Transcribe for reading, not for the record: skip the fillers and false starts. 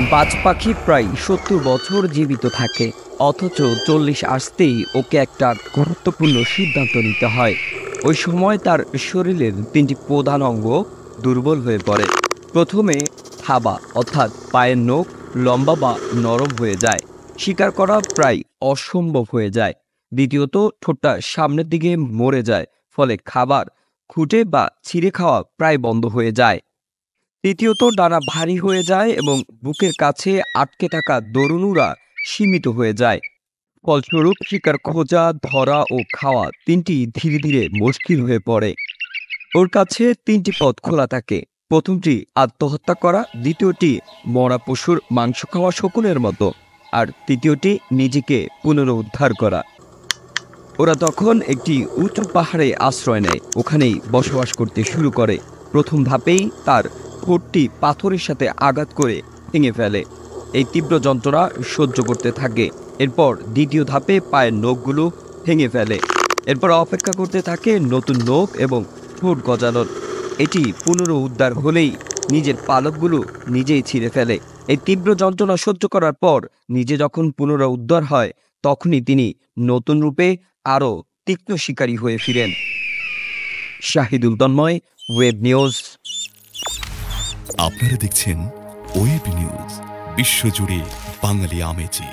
বাজ পাখি প্রায় ৭০ বছর জীবিত থাকে, অথচ ৪০ আসতেই ওকে একটা গুরুত্বপূর্ণ সিদ্ধান্ত নিতে হয়। ওই সময় তার শরীরের ৩টি প্রধান অঙ্গ দুর্বল হয়ে পড়ে। প্রথমে থাবা অর্থাৎ পায়ের নখ লম্বা বা নরম হয়ে যায়, শিকার করা প্রায় অসম্ভব হয়ে যায়। দ্বিতীয়ত ঠোঁটটা সামনের দিকে মরে যায়, ফলে খাবার খুঁটে বা ছিঁড়ে খাওয়া প্রায় বন্ধ হয়ে যায়। তৃতীয়ত ডানা ভারী হয়ে যায় এবং বুকের কাছে আটকে থাকা দড়ুনুরা সীমিত হয়ে যায়। ফলস্বরূপ শিকার খোঁজা, ধরা ও খাওয়া তিনটি ধীরে ধীরে মুশকিল হয়ে পড়ে। ওর কাছে তিনটি পথ খোলা থাকে। প্রথমটি আত্মহত্যা করা, দ্বিতীয়টি মরা পশুর মাংস খাওয়া শকুনের মতো, আর তৃতীয়টি নিজেকে পুনরুদ্ধার করা। ওরা তখন একটি উঁচু পাহাড়ে আশ্রয় নেয়, ওখানেই বসবাস করতে শুরু করে। প্রথম ধাপেই তার ঠোঁটটি পাথরের সাথে আঘাত করে ভেঙে ফেলে। এই তীব্র যন্ত্রণা সহ্য করতে থাকে। এরপর দ্বিতীয় ধাপে পায়ের নখগুলো ভেঙে ফেলে। এরপর অপেক্ষা করতে থাকে নতুন নখ এবং ঠোঁট গজানোর। এটি পুনরুদ্ধার হলেই নিজের পালকগুলো নিজেই ছিঁড়ে ফেলে। এই তীব্র যন্ত্রণা সহ্য করার পর নিজে যখন পুনরুদ্ধার হয়, তখনই তিনি নতুন রূপে আরও তীক্ষ্ণ শিকারী হয়ে ফিরেন। Shahidul Tanmoy, web news. আপনারা দেখছেন ওয়েব নিউজ, বিশ্বজুড়ে বাঙালি আমেজি।